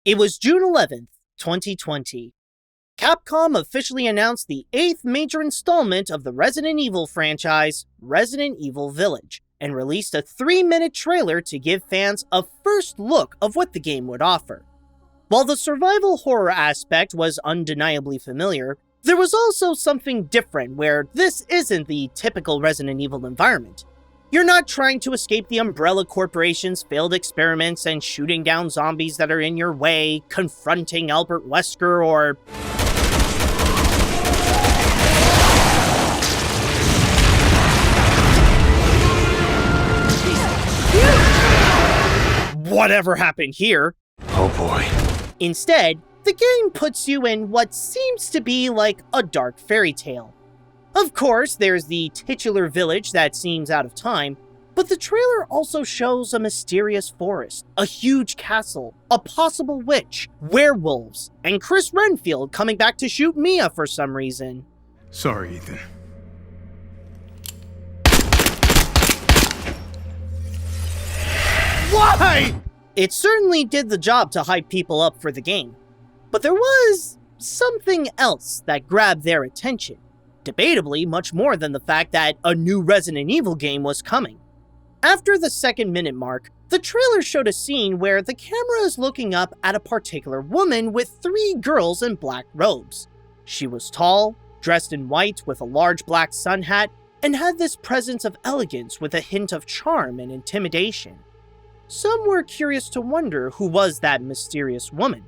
It was June 11th, 2020. Capcom officially announced the 8th major installment of the Resident Evil franchise, Resident Evil Village, and released a 3-minute trailer to give fans a first look of what the game would offer. While the survival horror aspect was undeniably familiar, there was also something different where this isn't the typical Resident Evil environment. You're not trying to escape the Umbrella Corporation's failed experiments and shooting down zombies that are in your way, confronting Albert Wesker, or whatever happened here. Oh boy. Instead, the game puts you in what seems to be like a dark fairy tale. Of course, there's the titular village that seems out of time, but the trailer also shows a mysterious forest, a huge castle, a possible witch, werewolves, and Chris Renfield coming back to shoot Mia for some reason. Sorry, Ethan. Why? It certainly did the job to hype people up for the game. But there was something else that grabbed their attention. Debatably, much more than the fact that a new Resident Evil game was coming. After the 2-minute mark, the trailer showed a scene where the camera is looking up at a particular woman with 3 girls in black robes. She was tall, dressed in white with a large black sun hat, and had this presence of elegance with a hint of charm and intimidation. Some were curious to wonder who was that mysterious woman.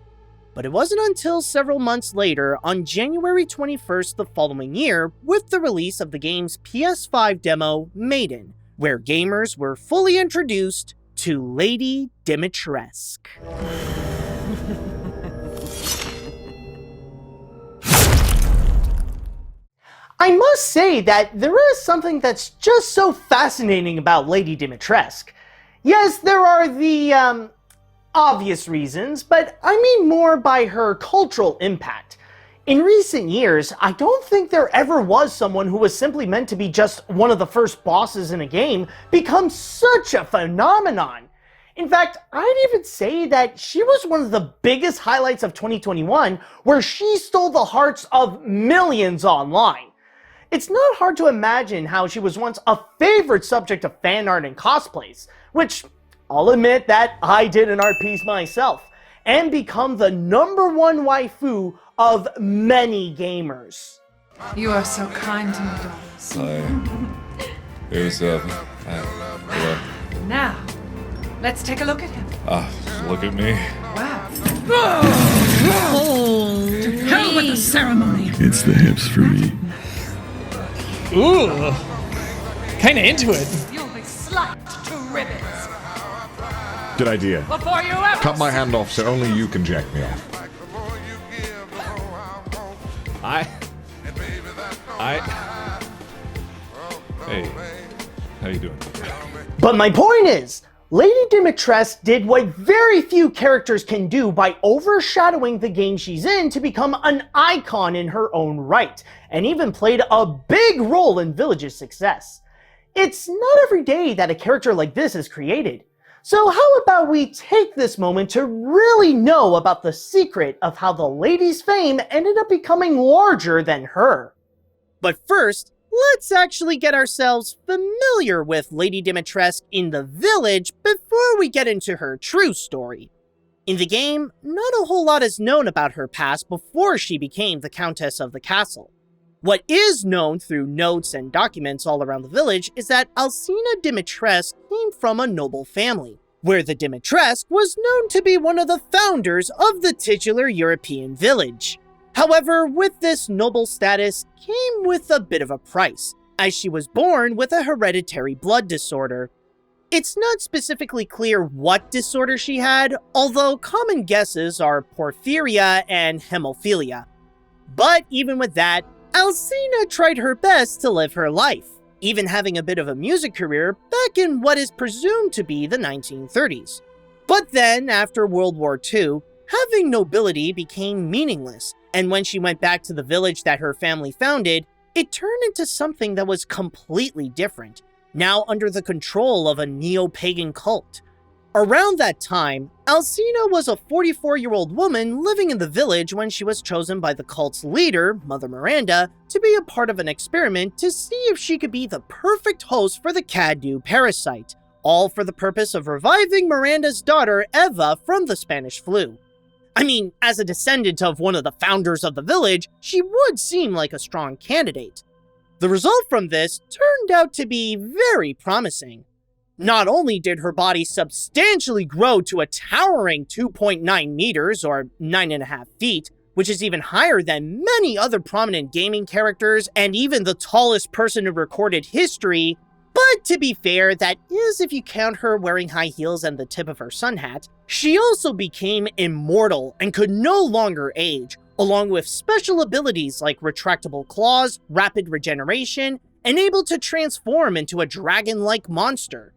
But it wasn't until several months later, on January 21st the following year, with the release of the game's PS5 demo, Maiden, where gamers were fully introduced to Lady Dimitrescu. I must say that there is something that's just so fascinating about Lady Dimitrescu. Yes, there are the, obvious reasons, but I mean more by her cultural impact. In recent years, I don't think there ever was someone who was simply meant to be just one of the first bosses in a game become such a phenomenon. In fact, I'd even say that she was one of the biggest highlights of 2021, where she stole the hearts of millions online. It's not hard to imagine how she was once a favorite subject of fan art and cosplays, which I'll admit that I did an art piece myself, and become the #1 waifu of many gamers. You are so kind to me, darling. Now, let's take a look at him. Look at me. Wow. To hell with the ceremony! It's the hips for me. Ooh, kinda into it. You'll be sliced to ribbons Good idea. before you ever Cut my hand off so only you can jack me off. Hey, how you doing? But my point is, Lady Dimitrescu did what very few characters can do by overshadowing the game she's in to become an icon in her own right, and even played a big role in Village's success. It's not every day that a character like this is created. So how about we take this moment to really know about the secret of how the lady's fame ended up becoming larger than her. But first, let's actually get ourselves familiar with Lady Dimitrescu in the Village before we get into her true story. In the game, not a whole lot is known about her past before she became the Countess of the castle. What is known through notes and documents all around the village is that Alcina Dimitrescu came from a noble family, where the Dimitrescu was known to be one of the founders of the titular European village. However, with this noble status came with a bit of a price, as she was born with a hereditary blood disorder. It's not specifically clear what disorder she had, although common guesses are porphyria and hemophilia. But even with that, Alcina tried her best to live her life, even having a bit of a music career back in what is presumed to be the 1930s. But then, after World War II, having nobility became meaningless, and when she went back to the village that her family founded, it turned into something that was completely different, now under the control of a neo-pagan cult. Around that time, Alcina was a 44-year-old woman living in the village when she was chosen by the cult's leader, Mother Miranda, to be a part of an experiment to see if she could be the perfect host for the Cadu parasite, all for the purpose of reviving Miranda's daughter, Eva, from the Spanish flu. I mean, as a descendant of one of the founders of the village, she would seem like a strong candidate. The result from this turned out to be very promising. Not only did her body substantially grow to a towering 2.9 meters, or 9.5 feet, which is even higher than many other prominent gaming characters and even the tallest person in recorded history, but to be fair, that is if you count her wearing high heels and the tip of her sun hat, she also became immortal and could no longer age, along with special abilities like retractable claws, rapid regeneration, and able to transform into a dragon-like monster.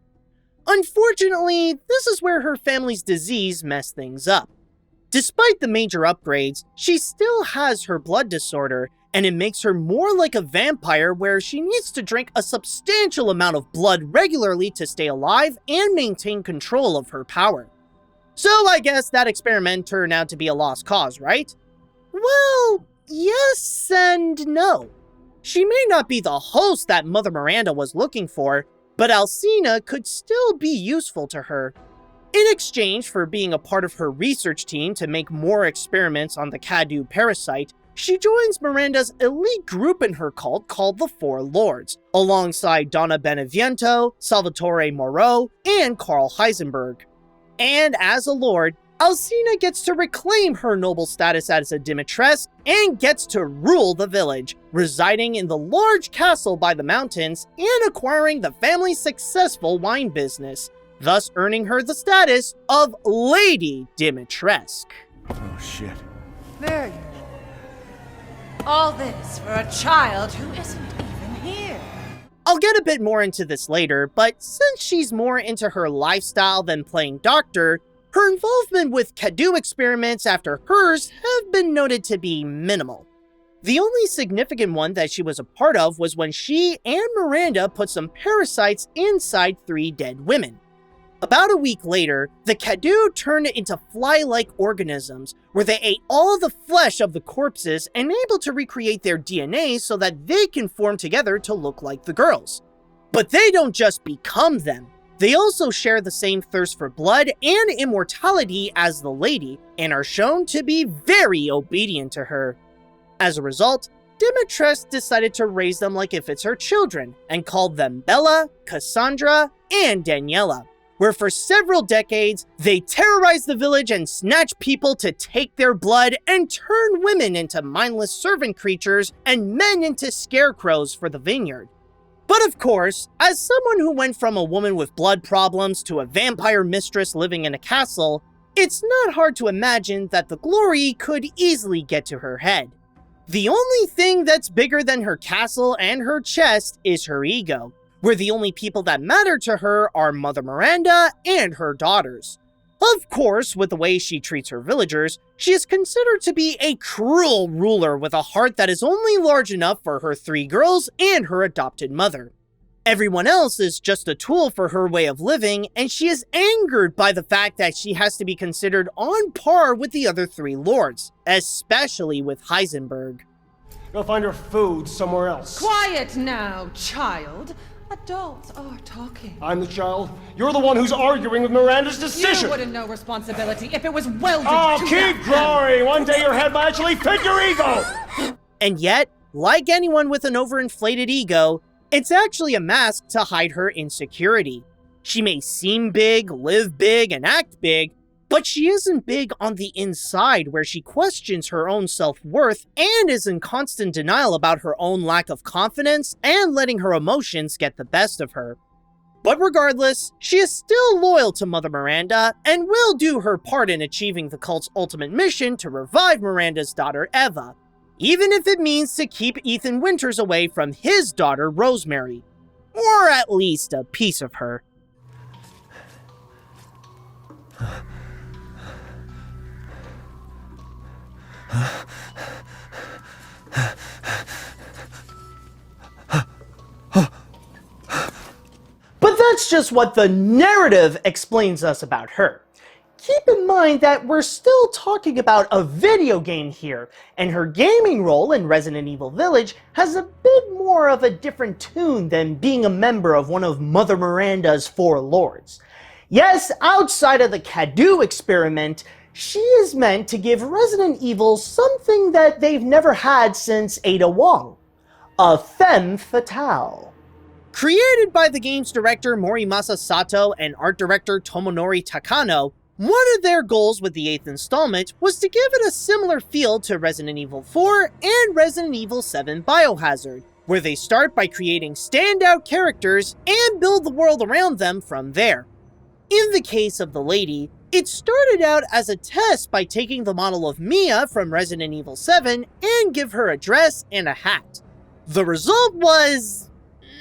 Unfortunately, this is where her family's disease messed things up. Despite the major upgrades, she still has her blood disorder, and it makes her more like a vampire where she needs to drink a substantial amount of blood regularly to stay alive and maintain control of her power. So I guess that experiment turned out to be a lost cause, right? Well, yes and no. She may not be the host that Mother Miranda was looking for, but Alcina could still be useful to her. In exchange for being a part of her research team to make more experiments on the Cadu parasite, she joins Miranda's elite group in her cult called the Four Lords, alongside Donna Beneviento, Salvatore Moreau, and Carl Heisenberg. And as a lord, Alcina gets to reclaim her noble status as a Dimitrescu and gets to rule the village, residing in the large castle by the mountains and acquiring the family's successful wine business, thus earning her the status of Lady Dimitrescu. Oh, shit. There you are. All this for a child who isn't even here. I'll get a bit more into this later, but since she's more into her lifestyle than playing doctor, her involvement with Cadu experiments after hers have been noted to be minimal. The only significant one that she was a part of was when she and Miranda put some parasites inside 3 dead women. About a week later, the Cadu turned into fly-like organisms, where they ate all the flesh of the corpses and able to recreate their DNA so that they can form together to look like the girls. But they don't just become them. They also share the same thirst for blood and immortality as the lady, and are shown to be very obedient to her. As a result, Dimitrescu decided to raise them like if it's her children, and called them Bella, Cassandra, and Daniela, where for several decades, they terrorize the village and snatch people to take their blood and turn women into mindless servant creatures and men into scarecrows for the vineyard. But of course, as someone who went from a woman with blood problems to a vampire mistress living in a castle, it's not hard to imagine that the glory could easily get to her head. The only thing that's bigger than her castle and her chest is her ego, where the only people that matter to her are Mother Miranda and her daughters. Of course, with the way she treats her villagers, she is considered to be a cruel ruler with a heart that is only large enough for her 3 girls and her adopted mother. Everyone else is just a tool for her way of living, and she is angered by the fact that she has to be considered on par with the other 3 lords, especially with Heisenberg. Go find her food somewhere else. Quiet now, child. Adults are talking. I'm the child. You're the one who's arguing with Miranda's decision. You wouldn't know responsibility if it was welded Oh, to keep growing! One day your head might actually fit your ego! And yet, like anyone with an overinflated ego, it's actually a mask to hide her insecurity. She may seem big, live big, and act big, but she isn't big on the inside, where she questions her own self-worth and is in constant denial about her own lack of confidence and letting her emotions get the best of her. But regardless, she is still loyal to Mother Miranda and will do her part in achieving the cult's ultimate mission to revive Miranda's daughter Eva, even if it means to keep Ethan Winters away from his daughter Rosemary, or at least a piece of her. But that's that's just what the narrative explains us about her. Keep in mind that we're still talking about a video game here, and her gaming role in Resident Evil Village has a bit more of a different tune than being a member of one of Mother Miranda's 4 lords. Yes, outside of the Cadu experiment, she is meant to give Resident Evil something that they've never had since Ada Wong: a femme fatale. Created by the game's director Morimasa Sato and art director Tomonori Takano, one of their goals with the 8th installment was to give it a similar feel to Resident Evil 4 and Resident Evil 7 Biohazard, where they start by creating standout characters and build the world around them from there. In the case of the lady, it started out as a test by taking the model of Mia from Resident Evil 7 and give her a dress and a hat. The result was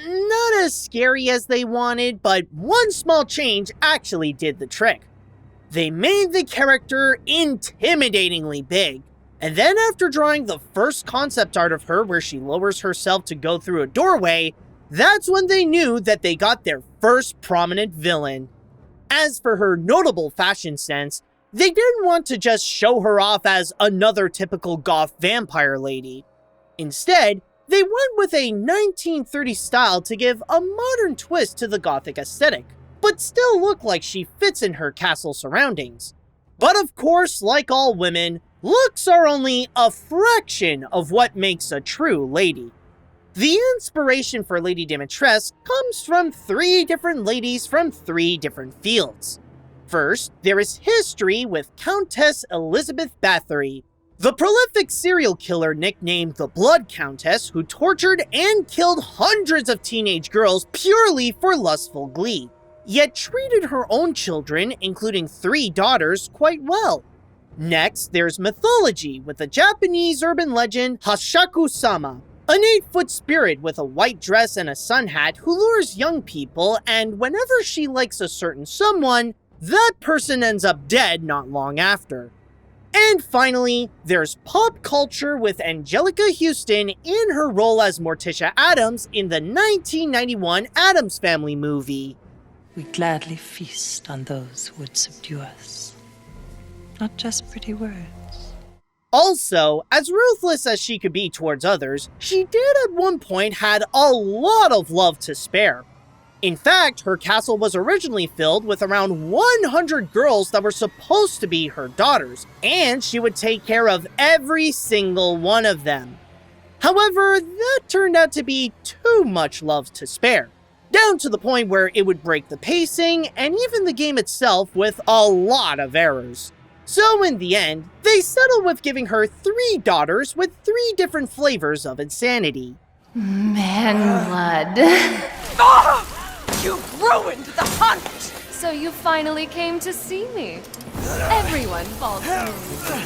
not as scary as they wanted, but one small change actually did the trick. They made the character intimidatingly big, and then after drawing the first concept art of her where she lowers herself to go through a doorway, that's when they knew that they got their first prominent villain. As for her notable fashion sense, they didn't want to just show her off as another typical goth vampire lady. Instead, they went with a 1930s style to give a modern twist to the gothic aesthetic, but still look like she fits in her castle surroundings. But of course, like all women, looks are only a fraction of what makes a true lady. The inspiration for Lady Dimitrescu comes from 3 different ladies from 3 different fields. First, there is history with Countess Elizabeth Bathory, the prolific serial killer nicknamed the Blood Countess, who tortured and killed hundreds of teenage girls purely for lustful glee, yet treated her own children, including 3 daughters, quite well. Next, there's mythology with the Japanese urban legend Hashaku-sama, an 8-foot spirit with a white dress and a sun hat who lures young people, and whenever she likes a certain someone, that person ends up dead not long after. And finally, there's pop culture with Angelica Houston in her role as Morticia Addams in the 1991 Addams Family movie. We gladly feast on those who would subdue us. Not just pretty words. Also, as ruthless as she could be towards others, she did at one point had a lot of love to spare. In fact, her castle was originally filled with around 100 girls that were supposed to be her daughters, and she would take care of every single one of them. However, that turned out to be too much love to spare, down to the point where it would break the pacing and even the game itself with a lot of errors. So in the end, they settled with giving her 3 daughters with 3 different flavors of insanity. Man blood. You've ruined the hunt! So you finally came to see me. Everyone falls for me.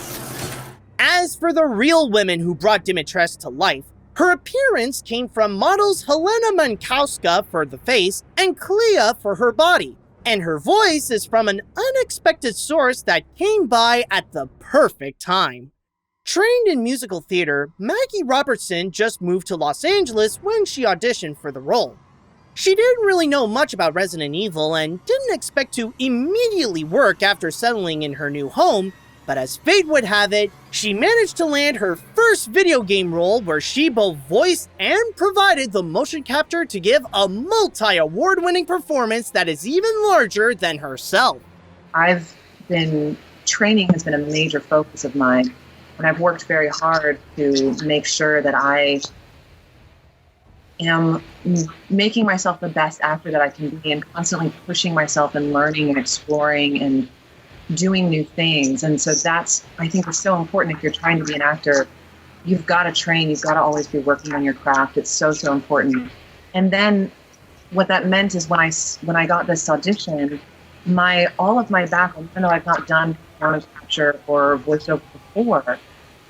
As for the real women who brought Dimitrescu to life, her appearance came from models Helena Mankowska for the face and Clea for her body, and her voice is from an unexpected source that came by at the perfect time. Trained in musical theater, Maggie Robertson just moved to Los Angeles when she auditioned for the role. She didn't really know much about Resident Evil and didn't expect to immediately work after settling in her new home, but as fate would have it, she managed to land her first video game role where she both voiced and provided the motion capture to give a multi-award-winning performance that is even larger than herself. Training has been a major focus of mine, and I've worked very hard to make sure that I am making myself the best actor that I can be and constantly pushing myself and learning and exploring and doing new things. And so that's, I think, is so important. If you're trying to be an actor, you've got to train, you've got to always be working on your craft. It's so, so important. And then what that meant is when I got this audition, all of my background, even though I've not done motion capture or voiceover before,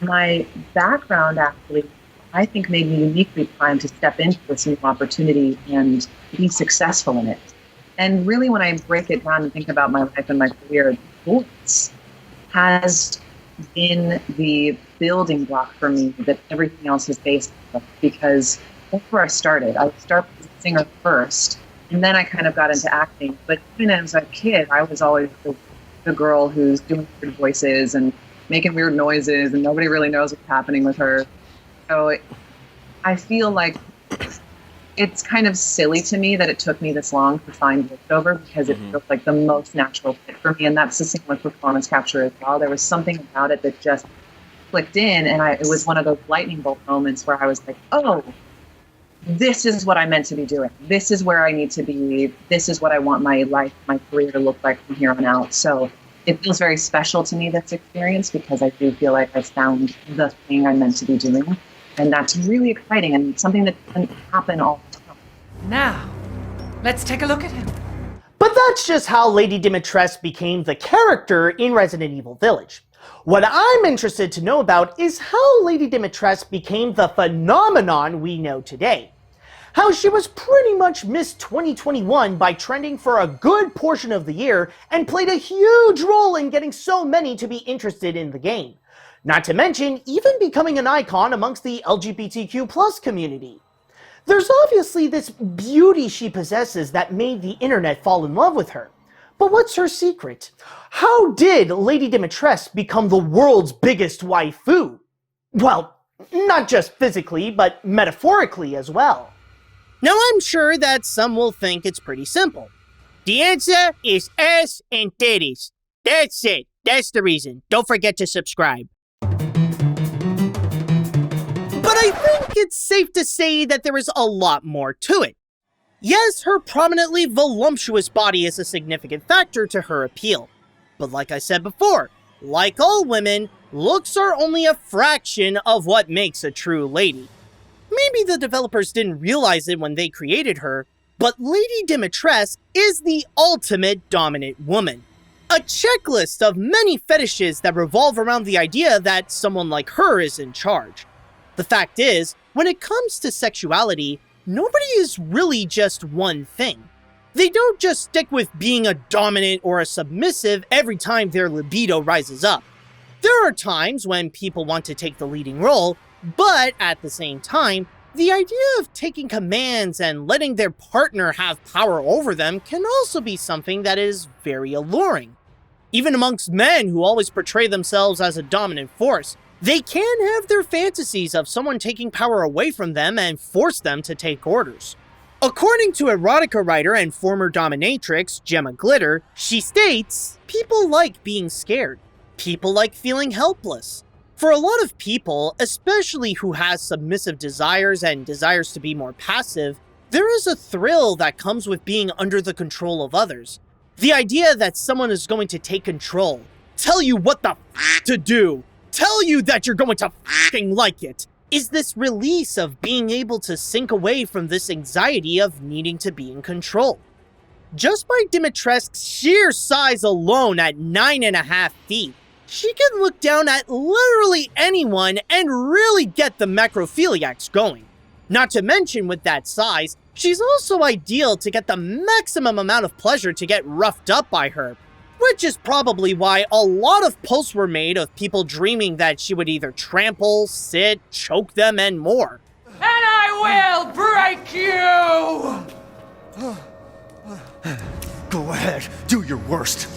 my background actually, I think, made me uniquely primed to step into this new opportunity and be successful in it. And really, when I break it down and think about my life and my career, voice has been the building block for me that everything else is based on, because that's where I started. I started as a singer first, And then I kind of got into acting. But even as a kid, I was always the girl who's doing weird voices and making weird noises, and nobody really knows what's happening with her. So I feel like it's kind of silly to me that it took me this long to find voiceover, because it feels like the most natural fit for me. And that's the same with performance capture as well. There was something about it that just clicked in, and it was one of those lightning bolt moments where I was like, oh, this is what I'm meant to be doing. This is where I need to be. This is what I want my life, my career to look like from here on out. So it feels very special to me, this experience, because I do feel like I found the thing I'm meant to be doing. And that's really exciting and something that doesn't happen all the time. Now, let's take a look at him. But that's just how Lady Dimitrescu became the character in Resident Evil Village. What I'm interested to know about is how Lady Dimitrescu became the phenomenon we know today. How she was pretty much Miss 2021 by trending for a good portion of the year and played a huge role in getting so many to be interested in the game. Not to mention, even becoming an icon amongst the LGBTQ+ community. There's obviously this beauty she possesses that made the internet fall in love with her. But what's her secret? How did Lady Dimitrescu become the world's biggest waifu? Well, not just physically, but metaphorically as well. Now I'm sure that some will think it's pretty simple. The answer is ass and titties. That's it. That's the reason. Don't forget to subscribe. But I think it's safe to say that there is a lot more to it. Yes, her prominently voluptuous body is a significant factor to her appeal. But like I said before, like all women, looks are only a fraction of what makes a true lady. Maybe the developers didn't realize it when they created her, but Lady Dimitrescu is the ultimate dominant woman. A checklist of many fetishes that revolve around the idea that someone like her is in charge. The fact is, when it comes to sexuality, nobody is really just one thing. They don't just stick with being a dominant or a submissive every time their libido rises up. There are times when people want to take the leading role, but at the same time, the idea of taking commands and letting their partner have power over them can also be something that is very alluring. Even amongst men who always portray themselves as a dominant force, they can have their fantasies of someone taking power away from them and force them to take orders. According to erotica writer and former dominatrix Gemma Glitter, she states, people like being scared. People like feeling helpless. For a lot of people, especially who has submissive desires and desires to be more passive, there is a thrill that comes with being under the control of others. The idea that someone is going to take control, tell you what the f to do, tell you that you're going to f***ing like it, is this release of being able to sink away from this anxiety of needing to be in control. Just by Dimitrescu's sheer size alone at 9.5 feet, she can look down at literally anyone and really get the necrophiliacs going. Not to mention, with that size, she's also ideal to get the maximum amount of pleasure to get roughed up by her. Which is probably why a lot of posts were made of people dreaming that she would either trample, sit, choke them, and more. And I will break you! Go ahead, do your worst.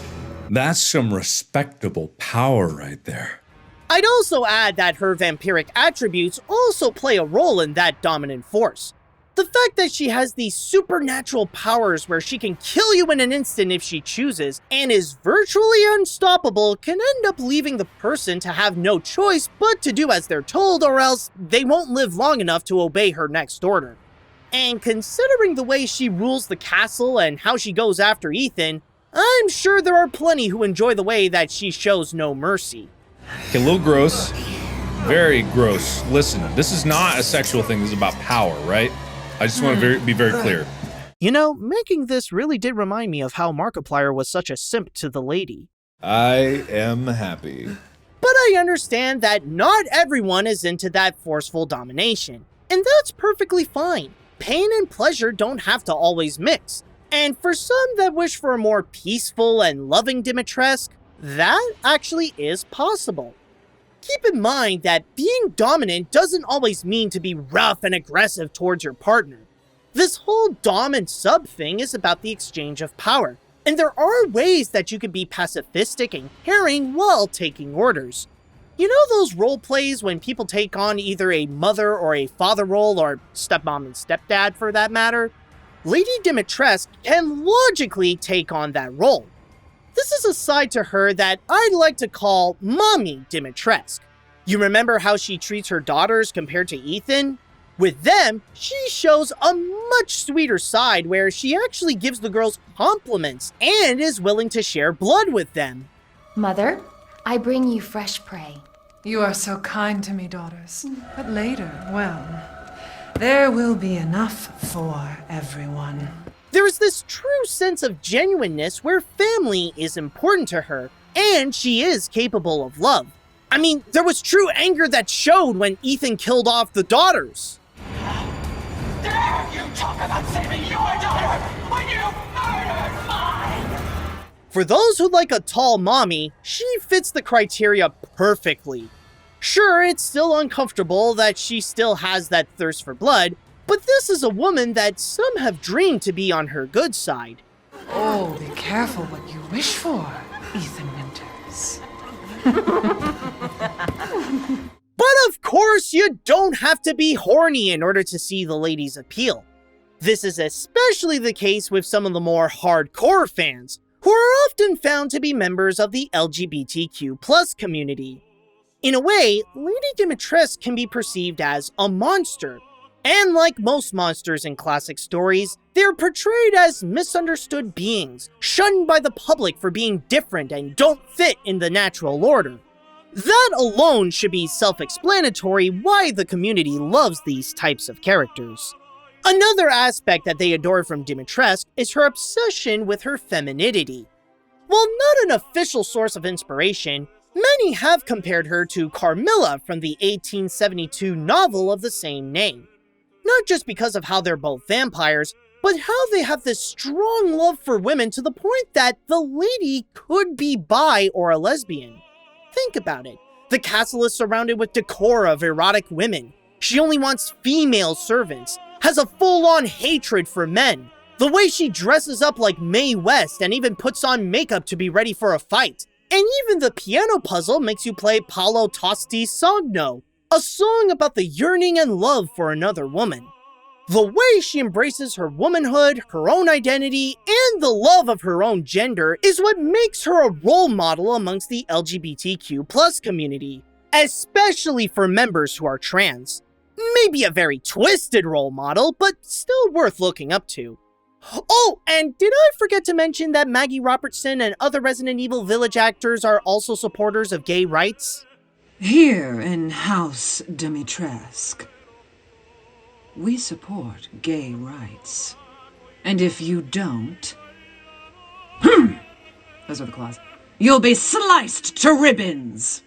That's some respectable power right there. I'd also add that her vampiric attributes also play a role in that dominant force. The fact that she has these supernatural powers where she can kill you in an instant if she chooses, and is virtually unstoppable, can end up leaving the person to have no choice but to do as they're told, or else they won't live long enough to obey her next order. And considering the way she rules the castle and how she goes after Ethan, I'm sure there are plenty who enjoy the way that she shows no mercy. Okay, a little gross. Very gross. Listen, this is not a sexual thing, this is about power, right? I just want to be very clear. You know, making this really did remind me of how Markiplier was such a simp to the lady. I am happy. But I understand that not everyone is into that forceful domination. And that's perfectly fine. Pain and pleasure don't have to always mix. And for some that wish for a more peaceful and loving Dimitrescu, that actually is possible. Keep in mind that being dominant doesn't always mean to be rough and aggressive towards your partner. This whole dom and sub thing is about the exchange of power, and there are ways that you can be pacifistic and caring while taking orders. You know those role plays when people take on either a mother or a father role, or stepmom and stepdad for that matter? Lady Dimitrescu can logically take on that role. This is a side to her that I'd like to call Mommy Dimitrescu. You remember how she treats her daughters compared to Ethan? With them, she shows a much sweeter side where she actually gives the girls compliments and is willing to share blood with them. Mother, I bring you fresh prey. You are so kind to me, daughters. But later, well, there will be enough for everyone. There is this true sense of genuineness where family is important to her, and she is capable of love. I mean, there was true anger that showed when Ethan killed off the daughters. Dare you talk about saving your daughter when you murdered mine! For those who like a tall mommy, she fits the criteria perfectly. Sure, it's still uncomfortable that she still has that thirst for blood, but this is a woman that some have dreamed to be on her good side. Oh, be careful what you wish for, Ethan Winters. But of course, you don't have to be horny in order to see the lady's appeal. This is especially the case with some of the more hardcore fans, who are often found to be members of the LGBTQ+ community. In a way, Lady Dimitrescu can be perceived as a monster, and like most monsters in classic stories, they're portrayed as misunderstood beings, shunned by the public for being different and don't fit in the natural order. That alone should be self-explanatory why the community loves these types of characters. Another aspect that they adore from Dimitrescu is her obsession with her femininity. While not an official source of inspiration, many have compared her to Carmilla from the 1872 novel of the same name. Not just because of how they're both vampires, but how they have this strong love for women to the point that the lady could be bi or a lesbian. Think about it. The castle is surrounded with decor of erotic women. She only wants female servants, has a full-on hatred for men. The way she dresses up like Mae West and even puts on makeup to be ready for a fight. And even the piano puzzle makes you play Paolo Tosti's Sogno, a song about the yearning and love for another woman. The way she embraces her womanhood, her own identity, and the love of her own gender is what makes her a role model amongst the LGBTQ+ community, especially for members who are trans. Maybe a very twisted role model, but still worth looking up to. Oh, and did I forget to mention that Maggie Robertson and other Resident Evil Village actors are also supporters of gay rights? Here in House Dimitrescu, we support gay rights. And if you don't... those are the claws. You'll be sliced to ribbons!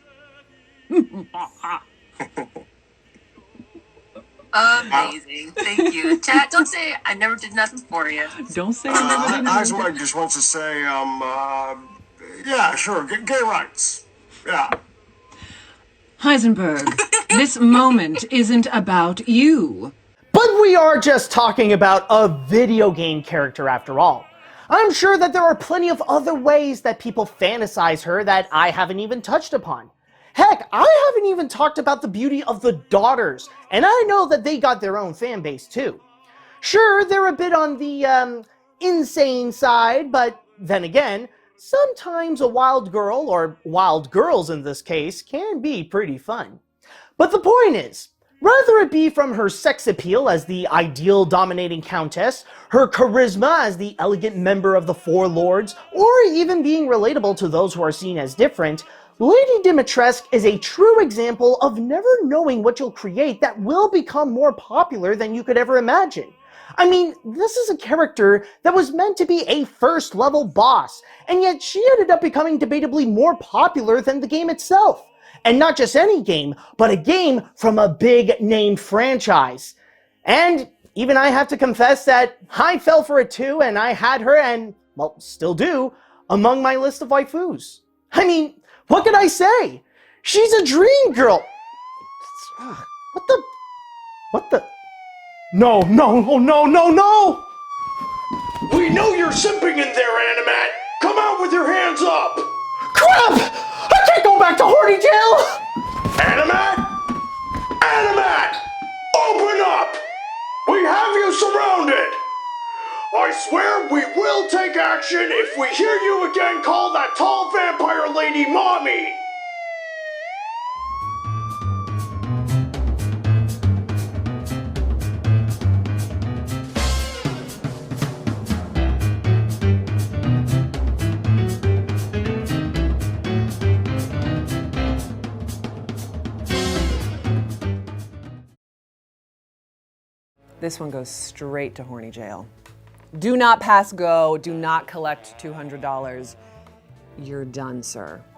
Amazing. Thank you. Chat, don't say I never did nothing for you. Don't say Heisenberg just wants to say, yeah, sure, gay rights. Yeah. Heisenberg, this moment isn't about you. But we are just talking about a video game character after all. I'm sure that there are plenty of other ways that people fantasize her that I haven't even touched upon. Heck, I haven't even talked about the beauty of the daughters, and I know that they got their own fan base too. Sure, they're a bit on the, insane side, but then again, sometimes a wild girl, or wild girls in this case, can be pretty fun. But the point is, whether it be from her sex appeal as the ideal dominating countess, her charisma as the elegant member of the Four Lords, or even being relatable to those who are seen as different, Lady Dimitrescu is a true example of never knowing what you'll create that will become more popular than you could ever imagine. I mean, this is a character that was meant to be a first-level boss, and yet she ended up becoming debatably more popular than the game itself. And not just any game, but a game from a big-name franchise. And even I have to confess that I fell for it too, and I had her, and, well, still do, among my list of waifus. I mean, what can I say? She's a dream girl. What the? No, no, oh, no, no, no! We know you're simping in there, Animat! Come out with your hands up! Crap! I can't go back to horny jail! Animat! Animat! Open up! We have you surrounded! I swear we will take action if we hear you again call that tall vampire lady mommy! This one goes straight to horny jail. Do not pass go. Do not collect $200. You're done, sir.